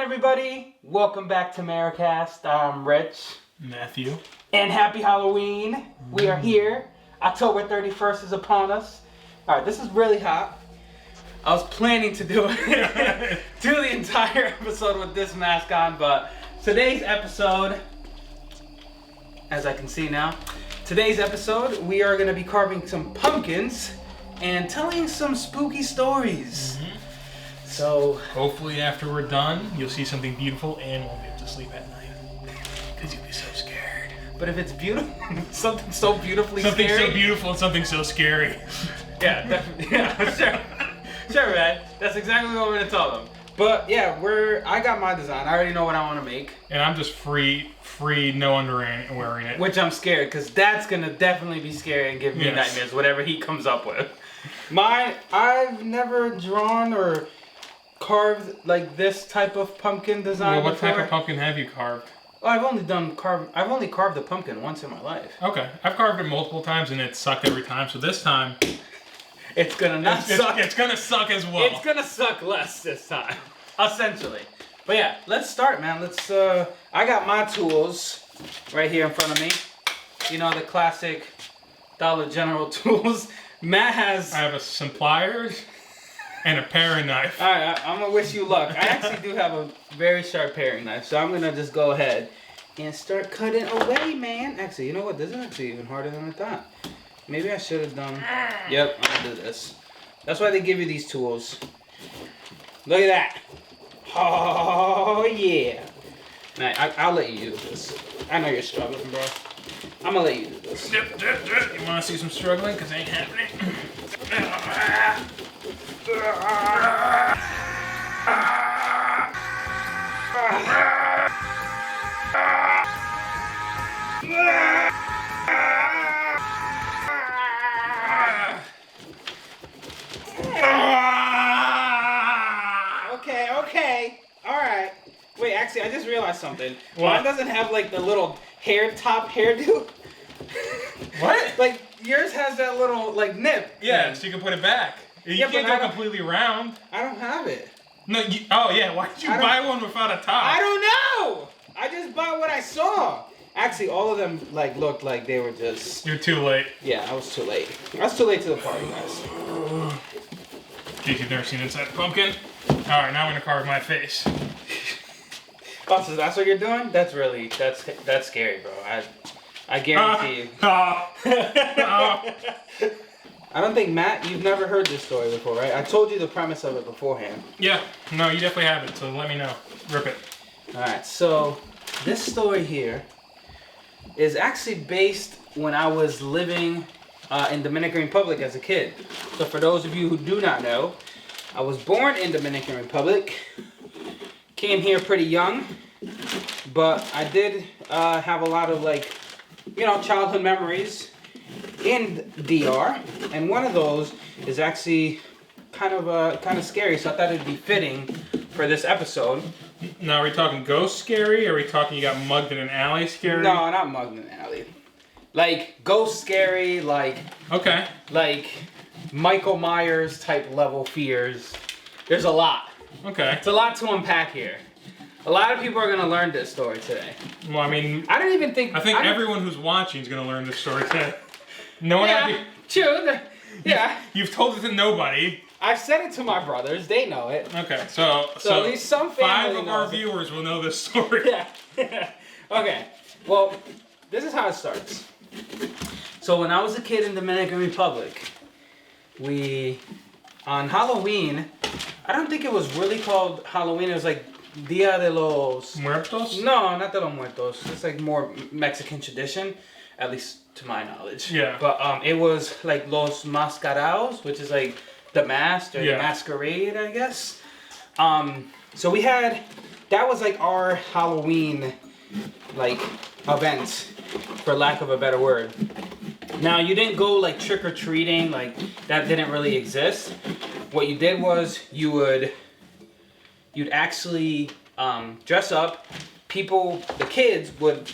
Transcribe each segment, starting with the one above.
everybody? Welcome back to MaRicast. I'm Rich. Matthew. And happy Halloween. We are here. October 31st is upon us. Alright, this is really hot. I was planning to do the entire episode with this mask on, but today's episode, as I can see now, we are going to be carving some pumpkins and telling some spooky stories. So hopefully after we're done, you'll see something beautiful and won't be able to sleep at night. Because you'll be so scared. But if it's beautiful, something so beautifully something scary. so beautiful and something so scary. Yeah, definitely. Yeah, sure. Sure, man. That's exactly what we're going to tell them. But yeah, I got my design. I already know what I want to make. And I'm just free, no underwear wearing it. Which I'm scared, because that's going to definitely be scary and give me nightmares, whatever he comes up with. I've never drawn or carved like this type of pumpkin design Well, what before. type of pumpkin have you carved? Oh, I've only carved a pumpkin once in my life. Okay, I've carved it multiple times and it sucked every time. So this time, it's gonna not suck. It's gonna suck as well. It's gonna suck less this time, essentially. But yeah, let's start, man. Let's. I got my tools right here in front of me. You know, the classic Dollar General tools. Matt has. I have some pliers. And a paring knife. Alright, I'm gonna wish you luck. I actually do have a very sharp paring knife, so I'm gonna just go ahead and start cutting away, man. Actually, you know what? This is actually even harder than I thought. Maybe I should have done... Yep, I'm gonna do this. That's why they give you these tools. Look at that. Oh, yeah. Now, I'll let you do this. I know you're struggling, bro. I'm gonna let you do this. You wanna see some struggling? Because it ain't happening. Okay. All right. Wait, actually, I just realized something. What? Mine doesn't have like the little top hairdo. What? Like yours has that little like nip. Yeah, thing. so you can put it back. You Yeah, can't but go completely round. I don't have it. No, why did you buy one without a top? I don't know. I just bought what I saw. Actually, all of them like looked like they were just. You're too late. Yeah, I was too late. I was too late to the party, guys. In case you've never seen inside a pumpkin. Alright, now I'm gonna carve my face. Oh, so that's what you're doing? That's scary, bro. I guarantee you. I don't think, Matt, you've never heard this story before, right? I told you the premise of it beforehand. Yeah, no, you definitely haven't, so let me know. Rip it. Alright, so this story here is actually based when I was living in Dominican Republic as a kid. So for those of you who do not know, I was born in Dominican Republic, came here pretty young, but I did have a lot of childhood memories in DR, and one of those is actually kind of scary, so I thought it'd be fitting for this episode. Now, are we talking ghost scary, or are we talking you got mugged in an alley scary? No, not mugged in an alley. Like ghost scary, okay, like Michael Myers type level fears. There's a lot. Okay. It's a lot to unpack here. A lot of people are gonna learn this story today. Well, I mean, I don't even think. I think everyone who's watching is gonna learn this story today. No one. Yeah, true. Yeah. You've told it to nobody. I've said it to my brothers. They know it. Okay, so at least some family 5 of our knows it. viewers will know this story. Yeah. Okay. Well, this is how it starts. So when I was a kid in Dominican Republic, on Halloween, I don't think it was really called Halloween. It was like Dia de los Muertos? No, not de los Muertos. It's like more Mexican tradition, at least to my knowledge. Yeah. But it was like Los Mascarados, which is like the mask or the masquerade, I guess. So that was like our Halloween event, for lack of a better word. Now, you didn't go like trick-or-treating, like that didn't really exist. What you did was you'd actually dress up. The kids would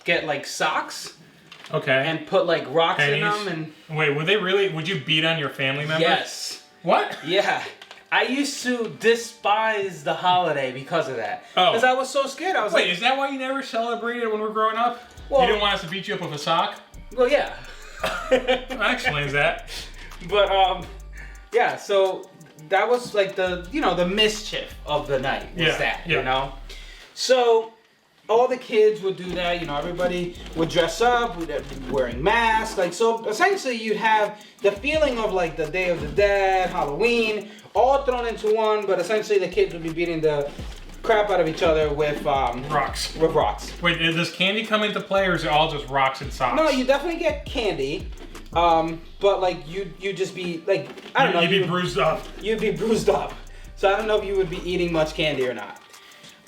get like socks. Okay. And put like rocks pennies. in them and... Wait, would you beat on your family members? Yes. What? Yeah. I used to despise the holiday because of that. Oh. Because I was so scared. I was Wait, like, is that why you never celebrated when we were growing up? Well- You didn't want us to beat you up with a sock? well, yeah. That explains that. But yeah. So that was like the the mischief of the night was you know. So all the kids would do that. Everybody would dress up, wearing masks. Like so, essentially, you'd have the feeling of like the Day of the Dead, Halloween, all thrown into one. But essentially, the kids would be beating the crap out of each other with Rocks. With rocks. Wait, does candy come into play, or is it all just rocks and socks? No, you definitely get candy. But like you just be like I don't know. You'd be bruised up. You'd be bruised up. So I don't know if you would be eating much candy or not.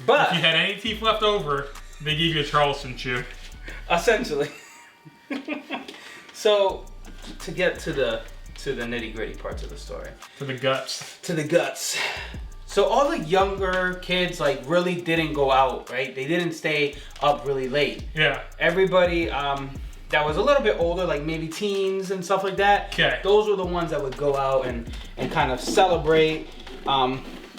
But If you had any teeth left over, they gave you a Charleston chew. essentially. So to get to the nitty-gritty parts of the story. To the guts. To the guts. So all the younger kids like really didn't go out, right? They didn't stay up really late. Yeah. Everybody that was a little bit older, like maybe teens and stuff like that. Okay. Those were the ones that would go out and kind of celebrate.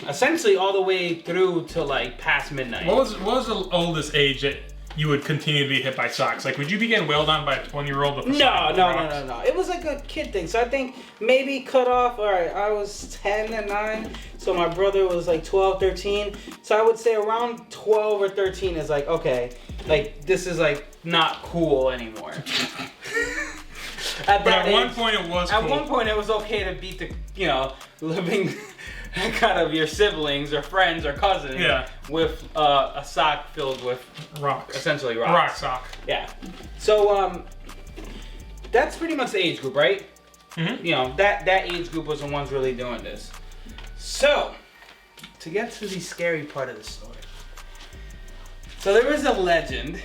Essentially all the way through to like past midnight. What was the oldest age that you would continue to be hit by socks? Like, would you be getting wailed on by a 20-year-old with a sock with rocks? No. It was like a kid thing. So I think maybe cut off. All right, I was 10 and 9. So my brother was like 12, 13. So I would say around 12 or 13 is like, okay, like this is like not cool anymore. At one point it was cool. At one point it was okay to beat the, living kind of your siblings or friends or cousins with a sock filled with rocks. Essentially rocks. Rock sock. Yeah. So that's pretty much the age group, right? Mm-hmm. That age group was the ones really doing this. So to get to the scary part of the story. So there is a legend,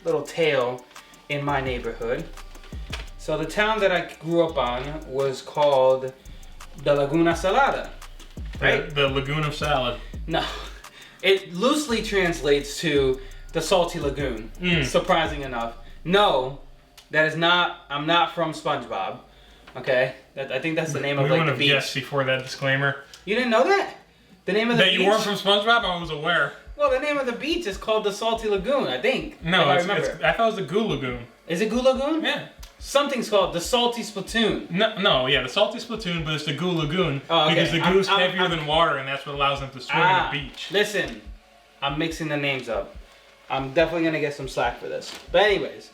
little tale in my neighborhood. So the town that I grew up on was called the Laguna Salada. Right? The Lagoon of Salad. No. It loosely translates to the Salty Lagoon. Surprising enough. No, that is not. I'm not from SpongeBob. Okay? I think that's the name of We like wouldn't the have beach. guessed before that disclaimer. You didn't know that? The name of the That beach? you weren't from SpongeBob? I was aware. Well, the name of the beach is called the Salty Lagoon, I think. No, I remember. I thought it was the Goo Lagoon. Is it Goo Lagoon? Yeah. Something's called the Salty Splatoon. No, the Salty Splatoon, but it's the Goo Lagoon Oh, okay. because the goo's heavier than water, and that's what allows them to swim in the beach. Listen, I'm mixing the names up. I'm definitely gonna get some slack for this. But anyways,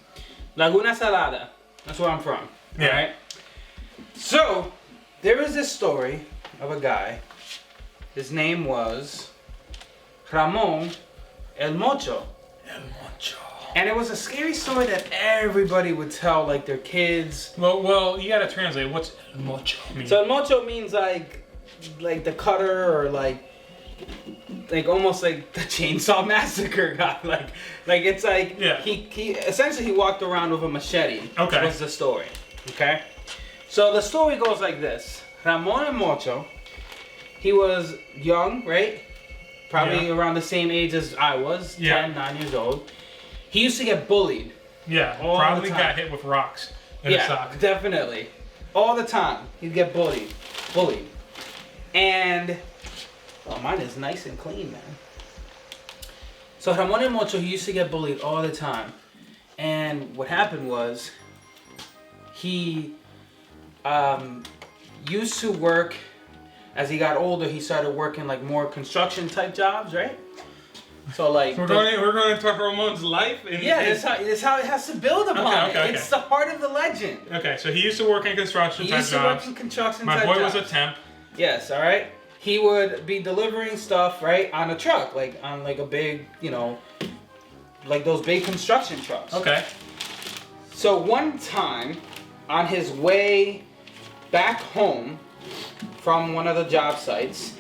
Laguna Salada. That's where I'm from. Yeah. Alright? So, there is this story of a guy. His name was Ramon El Mocho. El Mocho. And it was a scary story that everybody would tell, like their kids. Well, you gotta translate. What's El Mocho mean? So El Mocho means like the cutter, or like almost like the Chainsaw Massacre guy. Like it's like he essentially he walked around with a machete. Okay. Was the story. Okay. So the story goes like this: Ramon El Mocho. He was young, right? Probably around the same age as I was, 10, 9 years old. He used to get bullied. Yeah, all probably the time. got hit with rocks in a sock. Definitely. All the time. He'd get bullied. And, mine is nice and clean, man. So Ramon El Mocho, he used to get bullied all the time. And what happened was, he used to work, as he got older, he started working like more construction type jobs, right? So like we're going into Ramon's life. That's how it has to build upon it. It's the heart of the legend. Okay, so he used to work in construction type jobs. My boy was a temp. Yes, all right. He would be delivering stuff right on a truck, like on like a big, like those big construction trucks. Okay. So one time, on his way back home from one of the job sites,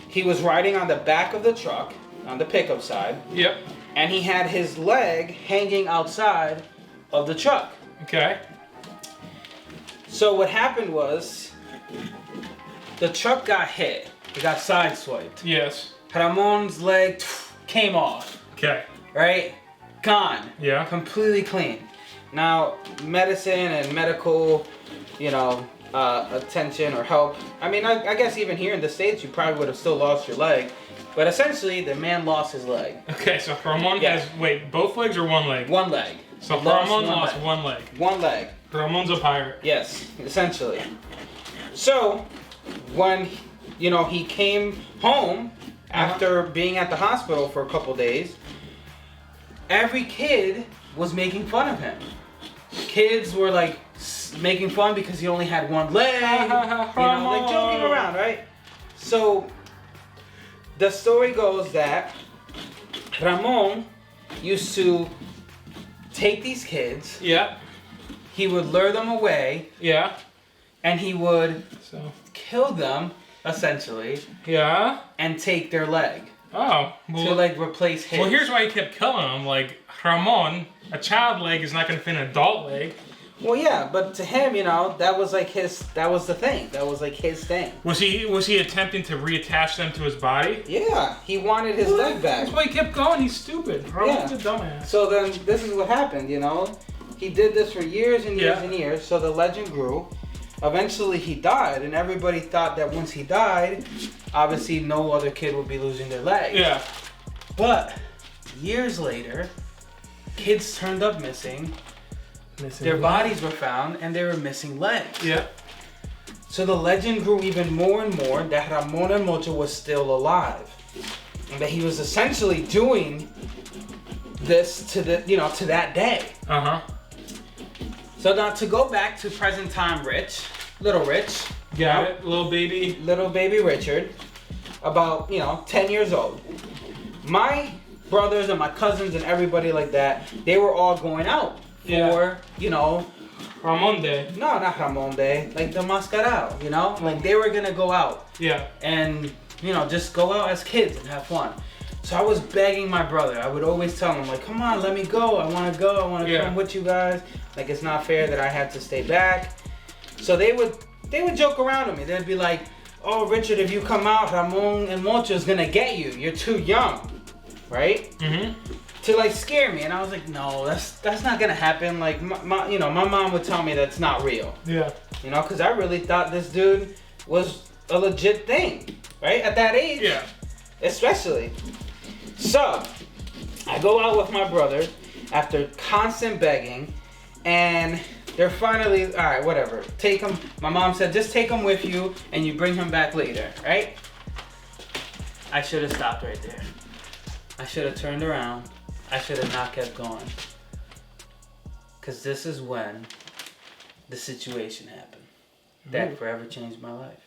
he was riding on the back of the truck. On the pickup side. Yep. And he had his leg hanging outside of the truck. Okay. So what happened was, the truck got hit. It got sideswiped. Yes. Ramon's leg came off. Okay. Right? Gone. Yeah. Completely clean. Now, medicine and medical, attention or help. I mean, I guess even here in the States, you probably would have still lost your leg. But essentially, the man lost his leg. Okay, so Ramon has, wait, both legs or one leg? One leg. So Ramon lost one leg. One leg. Ramon's a pirate. Yes, essentially. So, when, he came home after being at the hospital for a couple days, every kid was making fun of him. Kids were like making fun because he only had one leg, like joking around, right? So the story goes that Ramon used to take these kids. Yeah. He would lure them away. Yeah. And he would kill them, essentially. Yeah. And take their leg. Oh. Well, to like replace his. Well, here's why he kept killing them. Like, Ramon, a child leg is not going to fit an adult leg. Well, yeah, but to him, that was like that was the thing. That was like his thing. Was he attempting to reattach them to his body? Yeah, he wanted his leg back. That's why he kept going. He's stupid. Ramon's a dumbass. So then this is what happened, He did this for years and years and years, so the legend grew. Eventually he died, and everybody thought that once he died, obviously no other kid would be losing their legs. Yeah. But years later, kids turned up missing. Their bodies were found, and they were missing legs. Yeah. So the legend grew even more and more that Ramon El Mocho was still alive, and that he was essentially doing this to to that day. So now to go back to present time, little Rich. Got it, little baby Richard, about 10 years old. My brothers and my cousins and everybody like that, they were all going out for Ramon Day. No, not Ramon Day. Like the Mascarao, like they were gonna go out. Yeah. And just go out as kids and have fun. So I was begging my brother. I would always tell him, like, come on, let me go. I want to go. I want to come with you guys. Like, it's not fair that I had to stay back. So they would joke around with me. They'd be like, oh, Richard, if you come out, Ramon El Mocho is going to get you. You're too young. Right? Mm-hmm. To, like, scare me. And I was like, no, that's not going to happen. Like, my mom would tell me that's not real. Yeah. Because I really thought this dude was a legit thing. Right? At that age. Yeah. Especially. So, I go out with my brother after constant begging, and they're finally, all right, whatever. Take him. My mom said, just take him with you, and you bring him back later, right? I should have stopped right there. I should have turned around. I should have not kept going. Because this is when the situation happened. That forever changed my life.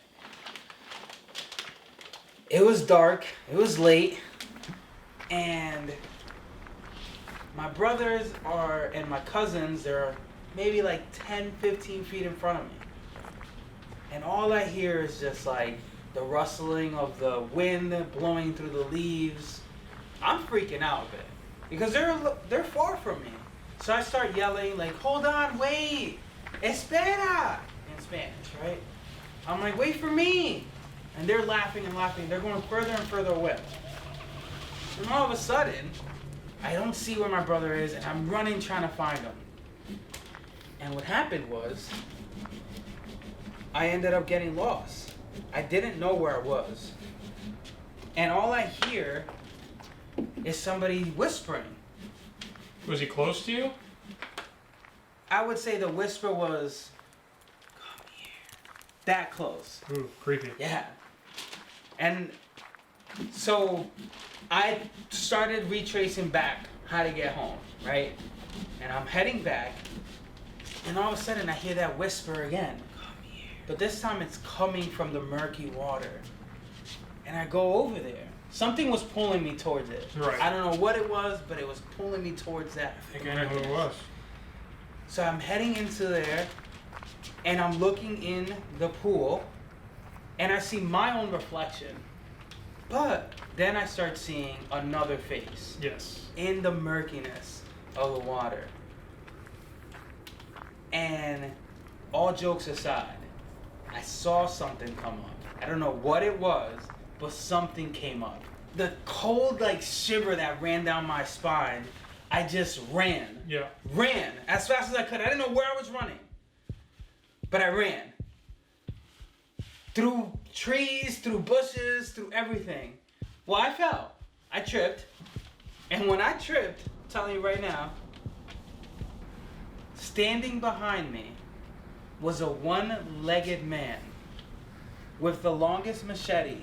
It was dark. It was late. And my brothers and my cousins, they're maybe like 10, 15 feet in front of me. And all I hear is just like the rustling of the wind blowing through the leaves. I'm freaking out a bit because they're far from me. So I start yelling like, hold on, wait, espera, in Spanish, right? I'm like, wait for me. And they're laughing and laughing. They're going further and further away. And all of a sudden, I don't see where my brother is, and I'm running trying to find him. And what happened was, I ended up getting lost. I didn't know where I was. And all I hear is somebody whispering. Was he close to you? I would say the whisper was, come here. That close. Ooh, creepy. Yeah. And so I started retracing back how to get home, right? And I'm heading back, and all of a sudden I hear that whisper again. Come here. But this time it's coming from the murky water. And I go over there. Something was pulling me towards it. Right. I don't know what it was, but it was pulling me towards that. I think I know who it was. So I'm heading into there, and I'm looking in the pool, and I see my own reflection. But then I start seeing another face. Yes. In the murkiness of the water. And all jokes aside, I saw something come up. I don't know what it was, but something came up. The cold shiver that ran down my spine, I just ran. Yeah. Ran as fast as I could. I didn't know where I was running. But I ran. through trees, through bushes, through everything. Well, I fell. I tripped. And when I tripped, I'm telling you right now, standing behind me was a one-legged man with the longest machete,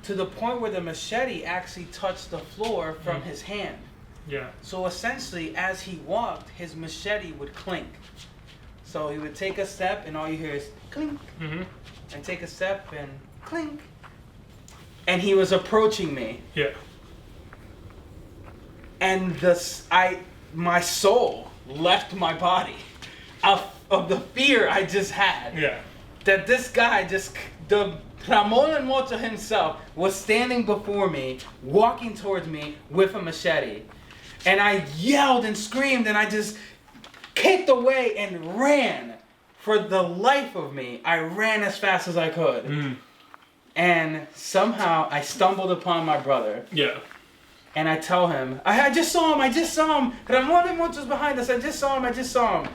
to the point where the machete actually touched the floor from his hand. Yeah. So essentially, as he walked, his machete would clink. So he would take a step, and all you hear is clink, and take a step, and clink. And he was approaching me. Yeah. And my soul left my body of the fear I just had. Yeah. That this guy the Ramon and Mocho himself was standing before me, walking towards me with a machete. And I yelled and screamed, and I just kicked away and ran. For the life of me, I ran as fast as I could. And somehow I stumbled upon my brother. Yeah. And I tell him, I just saw him. Ramon and Mocho's behind us. I just saw him.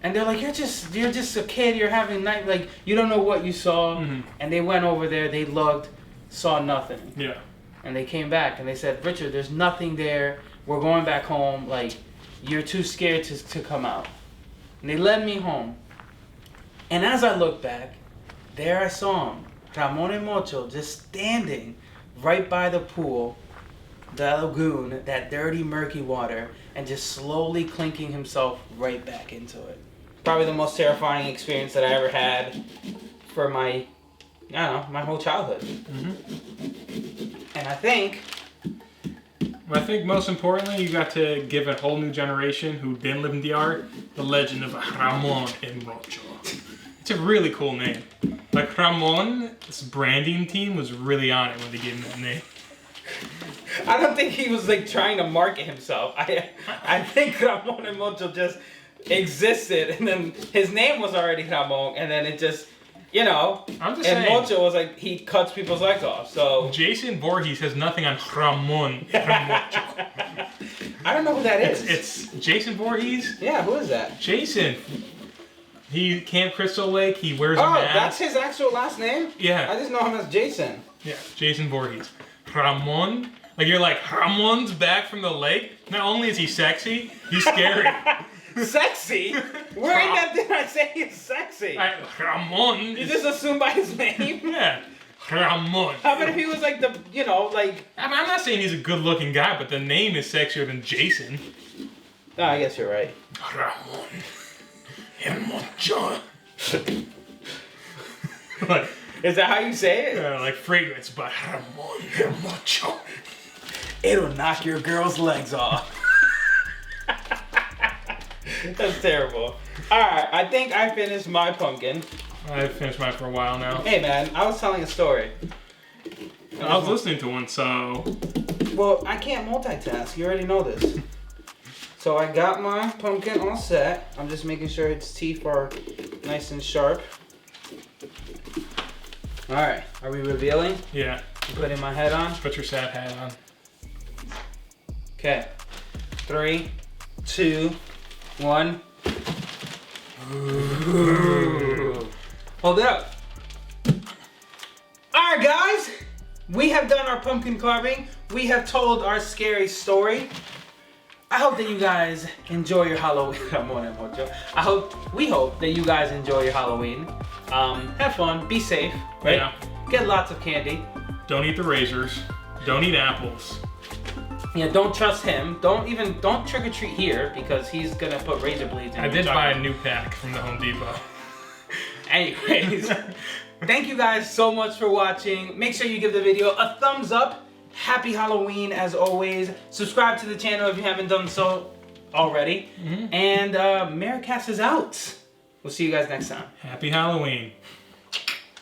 And they're like, you're just a kid. You're having night, like, you don't know what you saw. And they went over there. They looked, saw nothing. Yeah. And they came back and they said, Richard, there's nothing there. We're going back home. Like, you're too scared to come out. And they led me home. And as I looked back, there I saw him, Ramon and Mocho, just standing right by the pool, the lagoon, that dirty, murky water, and just slowly clinking himself right back into it. Probably the most terrifying experience that I ever had for my whole childhood. And I think most importantly, you got to give a whole new generation who didn't live in DR the legend of Ramon and Mocho. It's a really cool name. Like, Ramon's branding team was really on it when they gave him that name. I don't think he was like trying to market himself. I think Ramon and Mocho just existed, and then his name was already Ramon, and then it just, I'm just and saying, Mocho was like, he cuts people's legs off. So Jason Voorhees has nothing on Ramon and Mocho. I don't know who that is. It's Jason Voorhees. Yeah, who is that? Jason. He Camp Crystal Lake. He wears a mask. Oh, that's his actual last name? Yeah. I just know him as Jason. Yeah, Jason Voorhees. Ramon. Like, you're like, Ramon's back from the lake? Not only is he sexy, he's scary. Sexy? Where in that did I say he's sexy? Ramon. You just assume by his name? Yeah. Ramon. How about if he was like I'm not saying he's a good looking guy, but the name is sexier than Jason. Oh, I guess you're right. Ramon and Mocho. Like, is that how you say it? Like fragrance by Ramon and Mocho. It'll knock your girl's legs off. That's terrible. Alright, I think I finished my pumpkin. I've finished mine for a while now. Hey man, I was telling a story. I was listening to one, so... Well, I can't multitask. You already know this. So I got my pumpkin all set. I'm just making sure its teeth are nice and sharp. Alright, are we revealing? Yeah. I'm putting my head on. Put your sad hat on. Okay. 3, 2, 1. Ooh. Hold it up. Alright guys, we have done our pumpkin carving. We have told our scary story. I hope that you guys enjoy your Halloween. We hope that you guys enjoy your Halloween. Have fun, be safe, right? Yeah. Get lots of candy. Don't eat the razors. Don't eat apples. Yeah, don't trust him. Don't trick or treat here because he's gonna put razor blades in. I did buy a new pack from the Home Depot. Anyways, thank you guys so much for watching. Make sure you give the video a thumbs up. Happy Halloween as always. Subscribe to the channel if you haven't done so already. And MaRicast is out. We'll see you guys next time. Happy Halloween.